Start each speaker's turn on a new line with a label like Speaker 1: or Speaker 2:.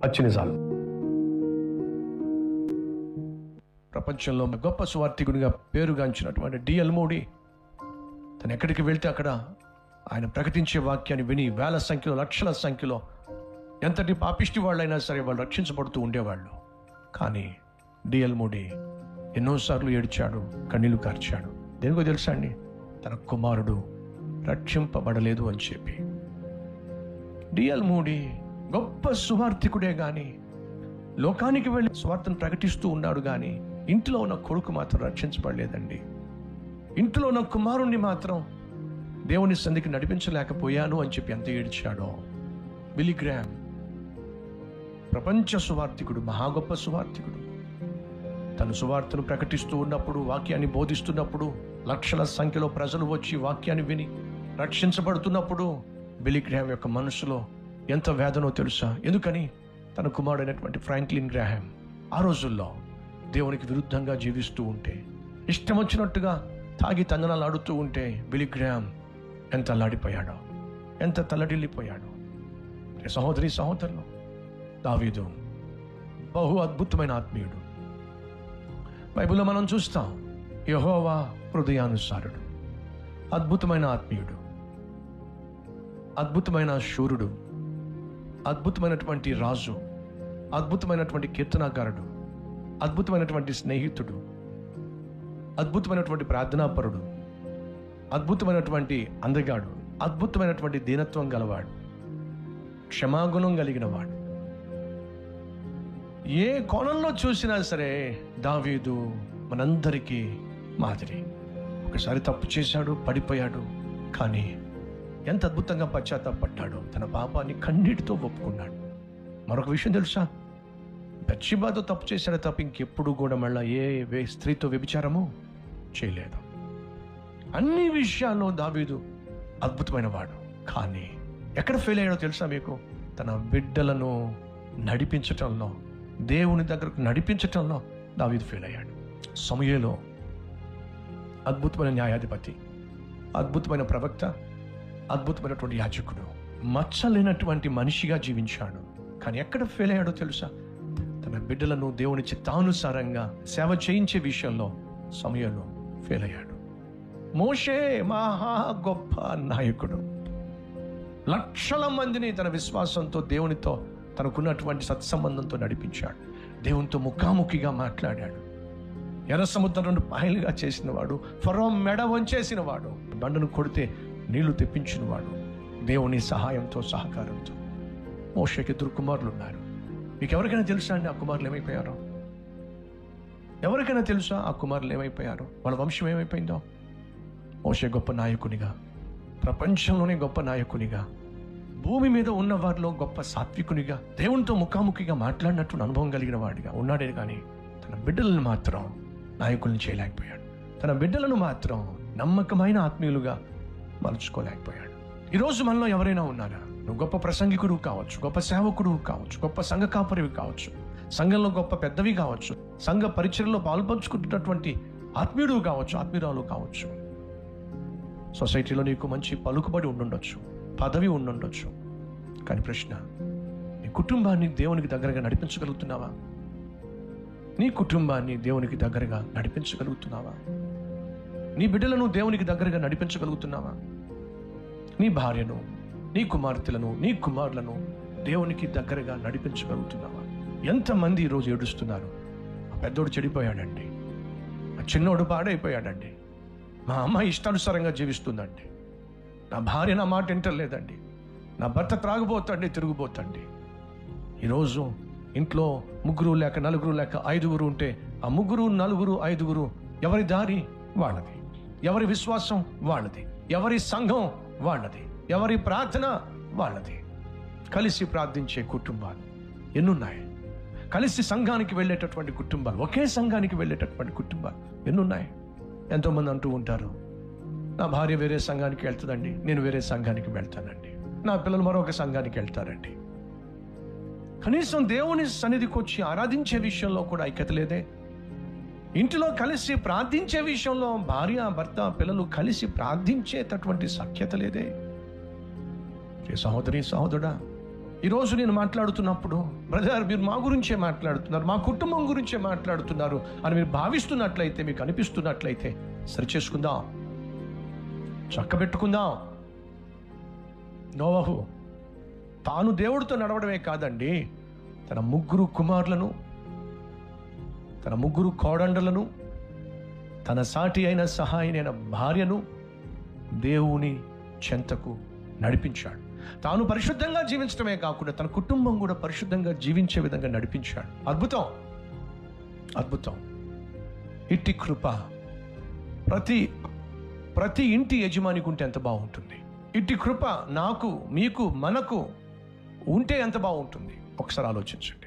Speaker 1: పచ్చి నిజాలు. ప్రపంచంలో గొప్ప సువార్థికునిగా పేరుగాంచినటువంటి డిఎల్ మోడీ తను ఎక్కడికి వెళ్తే అక్కడ ఆయన ప్రకటించే వాక్యాన్ని విని వేల సంఖ్యలో, లక్షల సంఖ్యలో ఎంతటి పాపిష్టి వాళ్ళైనా సరే వాళ్ళు రక్షించబడుతూ ఉండేవాళ్ళు. కానీ డిఎల్ మోడీ ఎన్నోసార్లు ఏడ్చాడు, కన్నీళ్లు కార్చాడు. దేనికో తెలుసా అండి? తన కుమారుడు రక్షింపబడలేదు అని చెప్పి. డిఎల్ మోడీ గొప్ప సువార్థికుడే కానీ, లోకానికి వెళ్ళి సువార్తను ప్రకటిస్తూ ఉన్నాడు కానీ, ఇంట్లో ఉన్న కొడుకు మాత్రం రక్షించబడలేదండి. ఇంట్లో ఉన్న కుమారుణ్ణి మాత్రం దేవుని సంధికి నడిపించలేకపోయాను అని చెప్పి ఎంత ఏడ్చాడో. బిల్లీ గ్రామ్ ప్రపంచ సువార్థికుడు, మహా గొప్ప సువార్థికుడు. తను సువార్తను ప్రకటిస్తూ ఉన్నప్పుడు, వాక్యాన్ని బోధిస్తున్నప్పుడు లక్షల సంఖ్యలో ప్రజలు వచ్చి వాక్యాన్ని విని రక్షించబడుతున్నప్పుడు బిల్లీ గ్రామ్ యొక్క మనసులో ఎంత వేదనో తెలుసా? ఎందుకని? తన కుమారుడైనటువంటి ఫ్రాంక్లిన్ గ్రాహాం ఆ రోజుల్లో దేవునికి విరుద్ధంగా జీవిస్తూ ఉంటే, ఇష్టం వచ్చినట్టుగా తాగి తందనాలు ఆడుతూ ఉంటే బిల్లీ గ్రామ్ ఎంత అల్లాడిపోయాడో, ఎంత తల్లడిల్లిపోయాడో. సహోదరి సహోదరులు, దావీదు బహు అద్భుతమైన ఆత్మీయుడు. బైబిల్లో మనం చూస్తాం, యెహోవా హృదయానుసారుడు, అద్భుతమైన ఆత్మీయుడు, అద్భుతమైన శూరుడు, అద్భుతమైనటువంటి రాజు, అద్భుతమైనటువంటి కీర్తనాకారుడు, అద్భుతమైనటువంటి స్నేహితుడు, అద్భుతమైనటువంటి ప్రార్థనాపరుడు, అద్భుతమైనటువంటి అందగాడు, అద్భుతమైనటువంటి దీనత్వం గలవాడు, క్షమాగుణం కలిగిన వాడు. ఏ కోణంలో చూసినా సరే దావీదు మనందరికీ మాదిరి. ఒకసారి తప్పు చేశాడు, పడిపోయాడు, కానీ ఎంత అద్భుతంగా పశ్చాత్తాపడ్డాడో, తన పాపాన్ని కన్నీటితో ఒప్పుకున్నాడు. మరొక విషయం తెలుసా? బత్షెబాతో తప్పు చేశాడు తప్ప ఇంకెప్పుడు కూడా మళ్ళీ ఏ స్త్రీతో వ్యభిచారము చేయలేదు. అన్ని విషయాల్లో దావీదు అద్భుతమైన వాడు. కానీ ఎక్కడ ఫెయిల్ అయ్యాడో తెలుసా మీకు? తన బిడ్డలను నడిపించటంలో, దేవుని దగ్గరకు నడిపించటంలో దావీదు ఫెయిల్ అయ్యాడు. సమూయేలు అద్భుతమైన న్యాయాధిపతి, అద్భుతమైన ప్రవక్త, అద్భుతమైనటువంటి యాజకుడు, మచ్చలేనటువంటి మనిషిగా జీవించాడు. కానీ ఎక్కడ ఫెయిల్ అయ్యాడో తెలుసా? తన బిడ్డలను దేవుని చిత్తానుసారంగా సేవ చేయించే విషయంలో సమూయేలు ఫెయిల్ అయ్యాడు. మోషే మహా గొప్ప నాయకుడు, లక్షల మందిని తన విశ్వాసంతో, దేవునితో, తనకున్నటువంటి సత్సంబంధంతో నడిపించాడు. దేవునితో ముఖాముఖిగా మాట్లాడాడు. ఎర్ర సముద్రం 2 పాయలుగా చేసిన వాడు, ఫరో మెడ వంచేసిన వాడు, బండను కొడితే నీళ్లు తెప్పించిన వాడు, దేవుని సహాయంతో, సహకారంతో. మోషేకి 2 కుమారులు ఉన్నారు. మీకు ఎవరికైనా తెలుసా అండి ఆ కుమారులు ఏమైపోయారో? ఎవరికైనా తెలుసా ఆ కుమారులు ఏమైపోయారో? వాళ్ళ వంశం ఏమైపోయిందో? మోషే గొప్ప నాయకునిగా, ప్రపంచంలోనే గొప్ప నాయకునిగా, భూమి మీద ఉన్న వారిలో గొప్ప సాత్వికునిగా, దేవునితో ముఖాముఖిగా మాట్లాడినట్టు అనుభవం కలిగిన వాడిగా ఉన్నాడే కానీ తన బిడ్డలను మాత్రం నాయకుల్ని చేయలేకపోయాడు. తన బిడ్డలను మాత్రం నమ్మకమైన ఆత్మీయులుగా మలుచుకోలేకపోయాడు. ఈరోజు మనలో ఎవరైనా ఉన్నారా? నువ్వు గొప్ప ప్రసంగికుడు కావచ్చు, గొప్ప సేవకుడు కావచ్చు, గొప్ప సంఘ కాపరివి కావచ్చు, సంఘంలో గొప్ప పెద్దవి కావచ్చు, సంఘ పరిచర్యలో పాల్పంచుకుంటున్నటువంటి ఆత్మీయుడు కావచ్చు, ఆత్మీయురాలు కావచ్చు. సొసైటీలో నీకు మంచి పలుకుబడి ఉండుండొచ్చు, పదవి ఉండుండొచ్చు. కానీ ప్రశ్న, నీ కుటుంబాన్ని దేవునికి దగ్గరగా నడిపించగలుగుతున్నావా? నీ కుటుంబాన్ని దేవునికి దగ్గరగా నడిపించగలుగుతున్నావా? నీ బిడ్డలను దేవునికి దగ్గరగా నడిపించగలుగుతున్నావా? నీ భార్యను, నీ కుమార్తెలను, నీ కుమారులను దేవునికి దగ్గరగా నడిపించగలుగుతున్నావా? ఎంతమంది ఈరోజు ఏడుస్తున్నారు? ఆ పెద్దోడు చెడిపోయాడండి, ఆ చిన్నోడు పాడైపోయాడండి, మా అమ్మ ఇష్టానుసారంగా జీవిస్తుందండి, నా భార్య నా మాట వింటలేదండి, నా భర్త త్రాగుబోతండి, తిరుగుబోతండి. ఈరోజు ఇంట్లో 3 లేక 4 లేక 5 ఉంటే ఆ 3, 4, 5 ఎవరి దారి వాళ్ళది, ఎవరి విశ్వాసం వాళ్ళది, ఎవరి సంఘం వాళ్ళది, ఎవరి ప్రార్థన వాళ్ళది. కలిసి ప్రార్థించే కుటుంబాలు ఎన్నున్నాయి? కలిసి సంఘానికి వెళ్ళేటటువంటి కుటుంబాలు, ఒకే సంఘానికి వెళ్ళేటటువంటి కుటుంబాలు ఎన్నున్నాయి? ఎంతోమంది అంటూ ఉంటారు, నా భార్య వేరే సంఘానికి వెళ్తుందండి, నేను వేరే సంఘానికి వెళ్తానండి, నా పిల్లలు మరొక సంఘానికి వెళ్తారండి. కనీసం దేవుని సన్నిధికి వచ్చి ఆరాధించే విషయంలో కూడా ఐక్యత లేదే. ఇంటిలో కలిసి ప్రార్థించే విషయంలో భార్య, భర్త, పిల్లలు కలిసి ప్రార్థించేటటువంటి సఖ్యత లేదే. సహోదరి సహోదరుడా, ఈరోజు నేను మాట్లాడుతున్నప్పుడు బ్రదర్ మీరు మా గురించే మాట్లాడుతున్నారు, మా కుటుంబం గురించే మాట్లాడుతున్నారు అని మీరు భావిస్తున్నట్లయితే, మీకు అనిపిస్తున్నట్లయితే సరిచేసుకుందాం, చక్కబెట్టుకుందాం. నోవహు తాను దేవుడితో నడవడమే కాదండి, తన 3 కుమారులను, తన 3 కోడండలను, తన సాటి అయిన సహాయనైన భార్యను దేవుని చెంతకు నడిపించాడు. తాను పరిశుద్ధంగా జీవించడమే కాకుండా తన కుటుంబం కూడా పరిశుద్ధంగా జీవించే విధంగా నడిపించాడు. అద్భుతం, అద్భుతం. ఇట్టి కృప ప్రతి ఇంటి యజమానికి ఉంటే ఎంత బాగుంటుంది. ఇట్టి కృప నాకు, మీకు, మనకు ఉంటే ఎంత బాగుంటుంది. ఒకసారి ఆలోచించండి.